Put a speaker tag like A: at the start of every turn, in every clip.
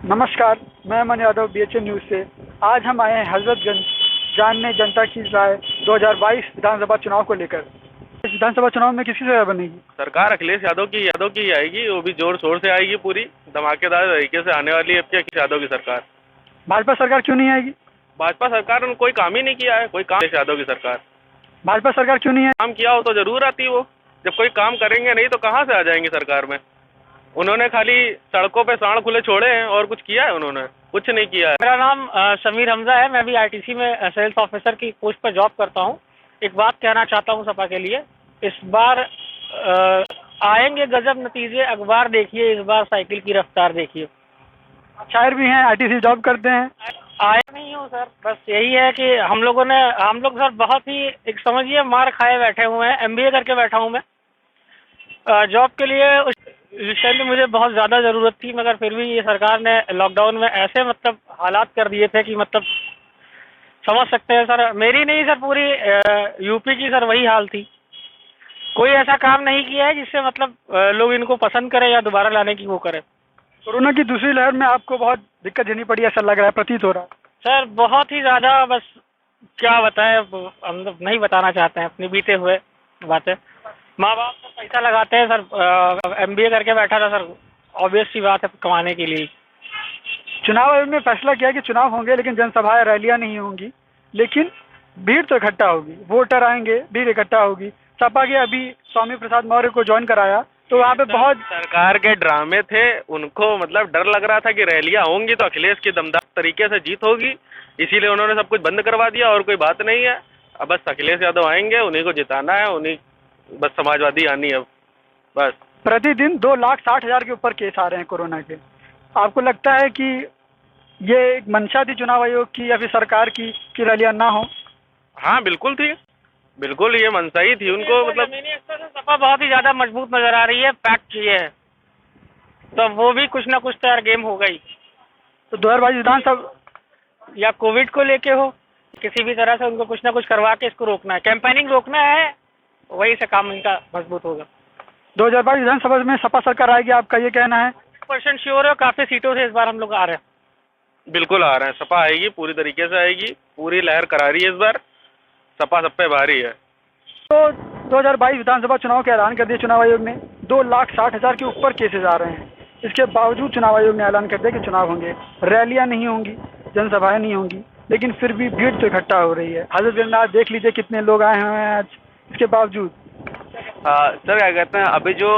A: नमस्कार, मैं अमन Yadav BHN news से। आज हम आए हैं हजरतगंज जानने जनता की राय 2022 विधानसभा चुनाव को लेकर। इस विधानसभा चुनाव में किसकी सरकार बनेगी?
B: सरकार अखिलेश यादव की ही आएगी। वो भी जोर शोर से आएगी, पूरी धमाकेदार तरीके से आने वाली है अब की अखिलेश यादव की सरकार।
A: भाजपा सरकार क्यों नहीं आएगी?
B: भाजपा सरकार ने कोई काम ही नहीं किया है, कोई काम। अखिलेश यादव की सरकार
A: भाजपा सरकार क्यों नहीं है?
B: काम किया हो तो जरूर आती वो। जब कोई काम करेंगे नहीं तो कहाँ से आ जाएंगे सरकार में। उन्होंने खाली सड़कों पे सांड खुले छोड़े हैं और कुछ किया है उन्होंने? कुछ नहीं किया है।
C: मेरा नाम समीर हमजा है। मैं भी ITC में सेल्स ऑफिसर की पोस्ट पर जॉब करता हूं। एक बात कहना चाहता हूं सपा के लिए, इस बार आएंगे गजब नतीजे। अखबार देखिए, इस बार साइकिल की रफ्तार देखिए।
A: शायर भी हैं, ITC जॉब करते हैं।
C: आया नहीं हूँ सर, बस यही है कि हम लोग सर बहुत ही एक समझिए मार खाए बैठे हुए हैं। MBA करके बैठा हूँ मैं जॉब के लिए। उस टाइम में मुझे बहुत ज़्यादा ज़रूरत थी, मगर फिर भी ये सरकार ने लॉकडाउन में ऐसे हालात कर दिए थे कि समझ सकते हैं सर। मेरी नहीं सर, पूरी यूपी की सर वही हाल थी। कोई ऐसा काम नहीं किया है जिससे लोग इनको पसंद करें या दोबारा लाने की वो करें।
A: कोरोना की दूसरी लहर में आपको बहुत दिक्कत झेलनी पड़ी, ऐसा लग रहा है, प्रतीत हो रहा है।
C: सर बहुत ही ज़्यादा, बस क्या बताएं, हम नहीं बताना चाहते हैं अपनी बीते हुए बातें। माँ बाप तो पैसा लगाते हैं सर। MBA करके बैठा था सर, ऑब्वियस सी बात है, कमाने के लिए।
A: चुनाव आयोग ने फैसला किया कि चुनाव होंगे लेकिन जनसभाएं रैलियां नहीं होंगी, लेकिन भीड़ तो इकट्ठा होगी, वोटर आएंगे, भीड़ इकट्ठा होगी। सपा के अभी स्वामी प्रसाद मौर्य को ज्वाइन कराया तो वहाँ पे बहुत
B: सरकार के ड्रामे थे। उनको डर लग रहा था कि रैलियां होंगी तो अखिलेश की दमदार तरीके से जीत होगी, इसीलिए उन्होंने सब कुछ बंद करवा दिया। और कोई बात नहीं है, अब बस अखिलेश यादव आएंगे, उन्हीं को जिताना है, उन्हीं बस समाजवादी आनी है बस।
A: प्रतिदिन 2,60,000 के ऊपर केस आ रहे हैं कोरोना के। आपको लगता है कि ये एक मंशा थी चुनाव आयोग की या फिर सरकार की कि रैलियां ना हो?
B: हाँ बिल्कुल थी, बिल्कुल ये मनसा ही थी उनको।
C: जमीनी स्तर से सपा बहुत ही ज्यादा मजबूत नजर आ रही है, फैक्ट ये है। तो वो भी कुछ ना कुछ तो यार गेम हो गई।
A: तो 2022 विधानसभा
C: या कोविड को लेके हो, किसी भी तरह से उनको कुछ ना कुछ करवा के इसको रोकना है, कैंपेनिंग रोकना है, वही से काम इनका मजबूत होगा।
A: 2022 विधानसभा में सपा सरकार आएगी, आपका ये कहना है?
C: 100% श्योर है। काफी सीटों से इस बार हम लोग आ रहे हैं।
B: बिल्कुल आ रहे हैं, सपा आएगी, पूरी तरीके से आएगी, पूरी लहर करारी है इस बार। सपा सब पे भारी है।
A: तो 2022 विधानसभा चुनाव का ऐलान कर दिया चुनाव आयोग ने। 2,60,000 के ऊपर केसेस आ रहे हैं, इसके बावजूद चुनाव आयोग ने ऐलान कर दिया कि चुनाव होंगे, रैलियां नहीं होंगी, जनसभाएं नहीं होंगी, लेकिन फिर भी भीड़ तो इकट्ठा हो रही है। हजरतगंज में आज देख लीजिए कितने लोग आए हुए हैं आज, इसके बावजूद।
B: सर क्या कहते हैं, अभी जो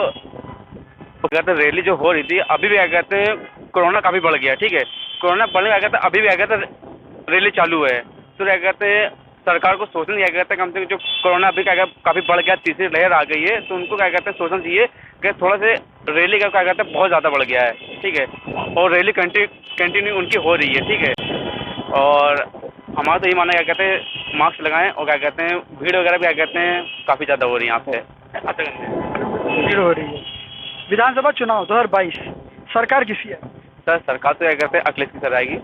B: कहते हैं रैली जो हो रही थी, अभी भी क्या कहते हैं कोरोना काफ़ी बढ़ गया, ठीक है। कोरोना बढ़ने क्या कहते हैं, अभी भी क्या कहते हैं रैली चालू है। तो क्या कहते हैं सरकार को सोचना क्या कहते हैं, कम से कम जो कोरोना अभी क्या काफ़ी बढ़ गया, तीसरी लहर आ गई है, तो उनको क्या कहते हैं सोचना चाहिए कि थोड़ा से रैली का क्या कहते हैं बहुत ज़्यादा बढ़ गया है, ठीक है। और रैली कंटिन्यू उनकी हो रही है, ठीक है। और हमारा तो ये मानना क्या कहते हैं मास्क लगाएं, और क्या कहते हैं भीड़ वगैरह भी क्या कहते हैं काफ़ी ज़्यादा हो रही है यहाँ पे,
A: भीड़ हो रही है। विधानसभा चुनाव 2022 सरकार किसी है?
B: सर सरकार तो क्या कहते हैं अखिलेश की सरकार आएगी।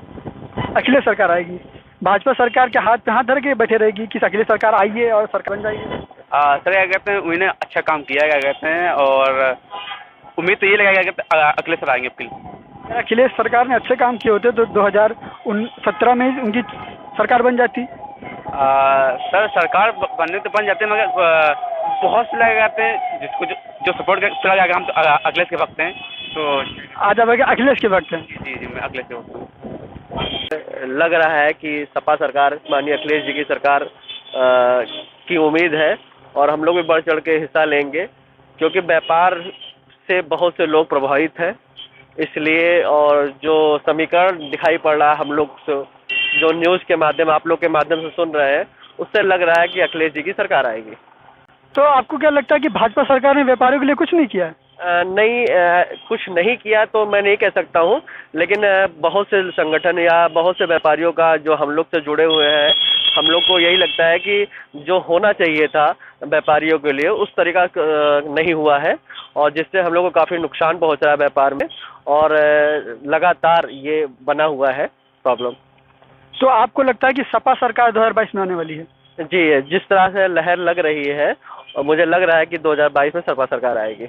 A: अखिलेश सरकार आएगी। भाजपा सरकार के हाथ पे हाथ धर के बैठे रहेगी कि अखिलेश सरकार आइए और सरकार बन जाइए?
B: सर क्या कहते हैं उन्होंने अच्छा काम किया है, क्या कहते हैं, और उम्मीद तो ये लगा क्या कहते हैं अखिलेश सर आएंगे अपनी।
A: अखिलेश सरकार ने अच्छे काम किए होते तो 2017 में उनकी सरकार बन जाती।
B: सर सरकार बनने तो बन जाते हैं, मगर बहुत से लोग कहते हैं जिसको जो सपोर्ट कर लगा हम तो अखिलेश के वक्त हैं, तो
A: आज अब अखिलेश के वक्त हैं।
B: जी जी मैं अखिलेश के वक्त हूँ।
D: लग रहा है कि सपा सरकार माननीय अखिलेश जी की सरकार की उम्मीद है, और हम लोग भी बढ़ चढ़ के हिस्सा लेंगे, क्योंकि व्यापार से बहुत से लोग प्रभावित हैं इसलिए। और जो समीकरण दिखाई पड़ रहा है हम लोग से, जो न्यूज़ के माध्यम आप लोग के माध्यम से सुन रहे हैं, उससे लग रहा है कि अखिलेश जी की सरकार आएगी।
A: तो आपको क्या लगता है कि भाजपा सरकार ने व्यापारियों के लिए कुछ नहीं किया है?
D: नहीं, कुछ नहीं किया तो मैं नहीं कह सकता हूँ, लेकिन बहुत से संगठन या बहुत से व्यापारियों का जो हम लोग से जुड़े हुए हैं, हम लोग को यही लगता है कि जो होना चाहिए था व्यापारियों के लिए उस तरीका नहीं हुआ है, और जिससे हम लोग को काफ़ी नुकसान पहुँचा है व्यापार में, और लगातार ये बना हुआ है प्रॉब्लम।
A: तो आपको लगता है कि सपा सरकार 2022 में आने वाली है?
D: जी, जिस तरह से लहर लग रही है, और मुझे लग रहा है कि 2022 में सपा सरकार आएगी।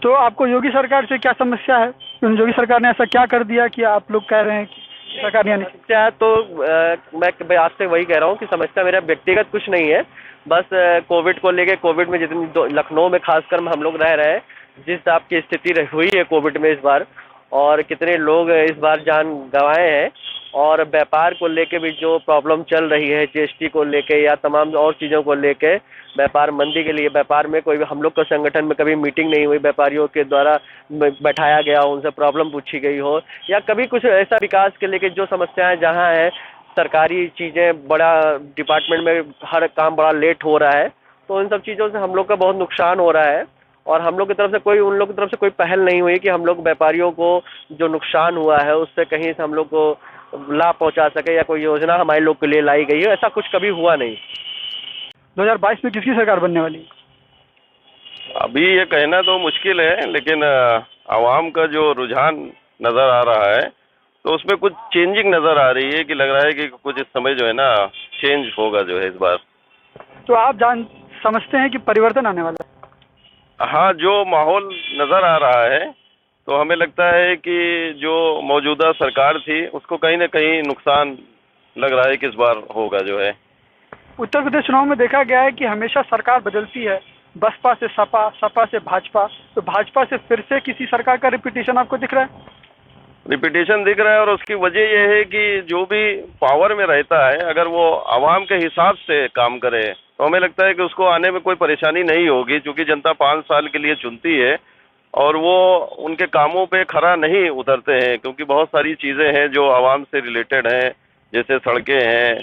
A: तो आपको योगी सरकार से क्या समस्या है? योगी सरकार ने ऐसा क्या कर दिया कि आप लोग कह रहे हैं कि सरकार ने
D: समस्या तो मैं आज से वही कह रहा हूँ कि समस्या मेरा व्यक्तिगत कुछ नहीं है। बस कोविड को लेके, कोविड में जितनी लखनऊ में खासकर हम लोग रह रहे हैं, जिस हिसाब की स्थिति हुई है कोविड में इस बार, और कितने लोग इस बार जान गंवाए हैं, और व्यापार को लेके भी जो प्रॉब्लम चल रही है, जीएसटी को लेके या तमाम और चीज़ों को लेके, व्यापार मंदी के लिए, व्यापार में कोई हम लोग का संगठन में कभी मीटिंग नहीं हुई, व्यापारियों के द्वारा बैठाया गया हो, उनसे प्रॉब्लम पूछी गई हो, या कभी कुछ ऐसा विकास के लेके जो समस्याएं जहां है, सरकारी चीज़ें बड़ा डिपार्टमेंट में हर काम बड़ा लेट हो रहा है, तो इन सब चीज़ों से हम लोग का बहुत नुकसान हो रहा है। और हम लोग की तरफ से कोई, उन लोग की तरफ से कोई पहल नहीं हुई कि हम लोग व्यापारियों को जो नुकसान हुआ है उससे कहीं से हम लोग को लाभ पहुंचा सके, या कोई योजना हमारे लोग के लिए लाई गई है, ऐसा कुछ कभी हुआ नहीं।
A: 2022 में किसकी सरकार बनने वाली है?
E: अभी ये कहना तो मुश्किल है, लेकिन आवाम का जो रुझान नज़र आ रहा है तो उसमें कुछ चेंजिंग नज़र आ रही है, कि लग रहा है कि कुछ इस समय जो है ना चेंज होगा जो है इस बार।
A: तो आप समझते हैं कि परिवर्तन आने वाला है?
E: हाँ, जो माहौल नज़र आ रहा है तो हमें लगता है कि जो मौजूदा सरकार थी उसको कहीं ना कहीं नुकसान लग रहा है कि इस बार होगा जो है।
A: उत्तर प्रदेश चुनाव में देखा गया है कि हमेशा सरकार बदलती है, बसपा से सपा, सपा से भाजपा, तो भाजपा से फिर से किसी सरकार का रिपीटेशन आपको दिख रहा है?
E: रिपीटेशन दिख रहा है, और उसकी वजह यह है कि जो भी पावर में रहता है अगर वो आवाम के हिसाब से काम करे तो हमें लगता है कि उसको आने में कोई परेशानी नहीं होगी, क्योंकि जनता 5 साल के लिए चुनती है और वो उनके कामों पे खरा नहीं उतरते हैं, क्योंकि बहुत सारी चीज़ें हैं जो आवाम से रिलेटेड हैं, जैसे सड़कें हैं,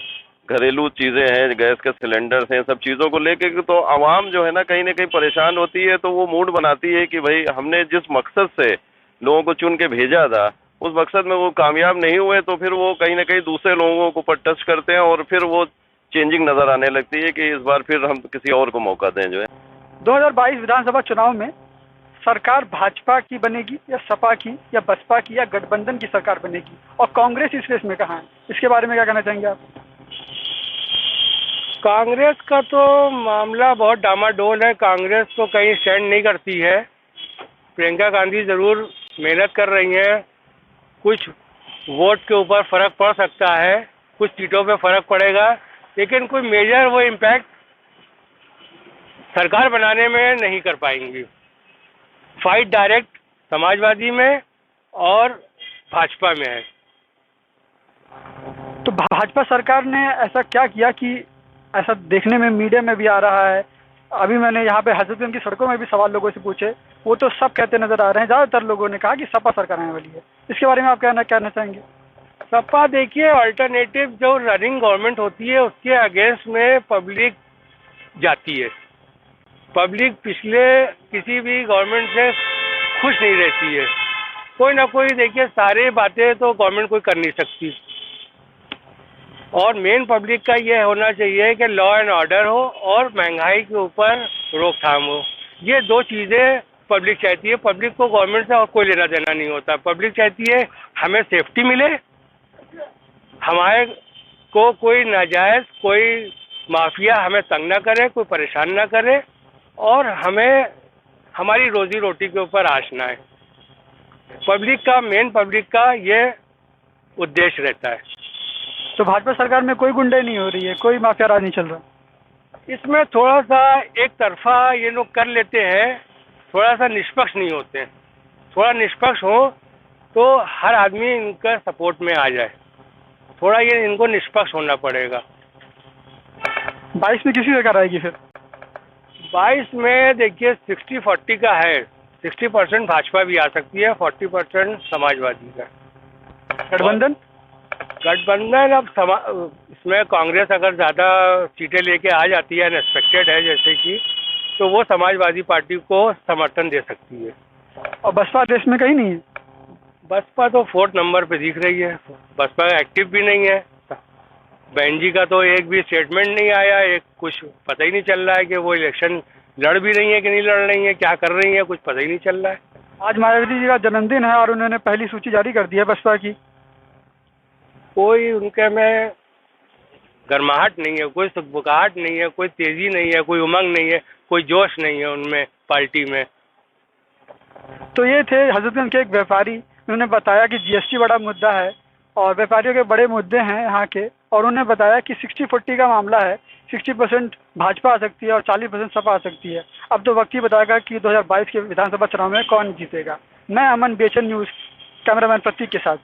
E: घरेलू चीज़ें हैं, गैस के सिलेंडर्स हैं, सब चीज़ों को लेके तो आवाम जो है ना कहीं परेशान होती है। तो वो मूड बनाती है कि भाई हमने जिस मकसद से लोगों को चुन के भेजा था उस मकसद में वो कामयाब नहीं हुए, तो फिर वो कहीं ना कहीं दूसरे लोगों को पर टच करते हैं, और फिर वो चेंजिंग नज़र आने लगती है कि इस बार फिर हम किसी और को मौका दें जो है।
A: 2022 विधानसभा चुनाव में सरकार भाजपा की बनेगी या सपा की या बसपा की या गठबंधन की सरकार बनेगी, और कांग्रेस इस रेस में कहाँ है? इसके बारे में क्या कहना चाहेंगे आप?
C: कांग्रेस का तो मामला बहुत डामाडोल है। कांग्रेस तो कहीं स्टैंड नहीं करती है। प्रियंका गांधी ज़रूर मेहनत कर रही हैं, कुछ वोट के ऊपर फ़र्क पड़ सकता है, कुछ सीटों पे फ़र्क पड़ेगा, लेकिन कोई मेजर वो इम्पैक्ट सरकार बनाने में नहीं कर पाएंगी। फाइट डायरेक्ट समाजवादी में और भाजपा में है।
A: तो भाजपा सरकार ने ऐसा क्या किया कि ऐसा देखने में मीडिया में भी आ रहा है? अभी मैंने यहाँ पे हजरतगंज की सड़कों में भी सवाल लोगों से पूछे, वो तो सब कहते नजर आ रहे हैं, ज़्यादातर लोगों ने कहा कि सपा सरकार आने वाली है। इसके बारे में आप कहना चाहेंगे?
C: सपा देखिए, अल्टरनेटिव जो रनिंग गवर्नमेंट होती है उसके अगेंस्ट में पब्लिक जाती है। पब्लिक पिछले किसी भी गवर्नमेंट से खुश नहीं रहती है। कोई ना कोई, देखिए सारे बातें तो गवर्नमेंट कोई कर नहीं सकती, और मेन पब्लिक का ये होना चाहिए कि लॉ एंड ऑर्डर हो और महंगाई के ऊपर रोकथाम हो। ये दो चीज़ें पब्लिक चाहती है। पब्लिक को गवर्नमेंट से और कोई लेना देना नहीं होता। पब्लिक चाहती है हमें सेफ्टी मिले, हमारे को कोई नाजायज़, कोई माफिया हमें तंग ना करे, कोई परेशान ना करे, और हमें हमारी रोजी रोटी के ऊपर आश ना है। पब्लिक का ये उद्देश्य रहता है।
A: तो भाजपा सरकार में कोई गुंडे नहीं हो रही है, कोई माफिया राज नहीं चल रहा?
C: इसमें थोड़ा सा एक तरफा ये लोग कर लेते हैं, थोड़ा सा निष्पक्ष नहीं होते। थोड़ा निष्पक्ष हो तो हर आदमी इनका सपोर्ट में आ जाए। थोड़ा ये इनको निष्पक्ष होना पड़ेगा।
A: 22 में किसी सरकार आएगी फिर?
C: 22 में देखिए 60-40 का है। 60% भाजपा भी आ सकती है, 40% समाजवादी का।
A: गठबंधन
C: अब इसमें कांग्रेस अगर ज़्यादा सीटें लेके आ जाती है, अनएक्सपेक्टेड है जैसे कि, तो वो समाजवादी पार्टी को समर्थन दे सकती है।
A: और बसपा देश में कहीं नहीं है?
C: बसपा तो 4th नंबर पे दिख रही है। बसपा एक्टिव भी नहीं है। बहन जी का तो एक भी स्टेटमेंट नहीं आया, एक कुछ पता ही नहीं चल रहा है कि वो इलेक्शन लड़ भी रही है कि नहीं लड़ रही है, क्या कर रही है, कुछ पता ही नहीं चल रहा है।
A: आज मायावती जी का जन्मदिन है और उन्होंने पहली सूची जारी कर दी है बसपा की।
C: कोई उनके में गर्माहट नहीं है, कोई सुखबुकाहट नहीं है, कोई तेजी नहीं है, कोई उमंग नहीं है, कोई जोश नहीं है उनमें, पार्टी में।
A: तो ये थे हजरतगंज के एक व्यापारी उन्होंने बताया कि जीएसटी बड़ा मुद्दा है और व्यापारियों के बड़े मुद्दे हैं यहाँ के, और उन्होंने बताया कि 60-40 का मामला है, 60% भाजपा आ सकती है और 40% सपा आ सकती है। अब तो वक्त ही बताएगा कि 2022 के विधानसभा चुनाव में कौन जीतेगा। मैं अमन, बेचन न्यूज़, कैमरामैन प्रतीक के साथ।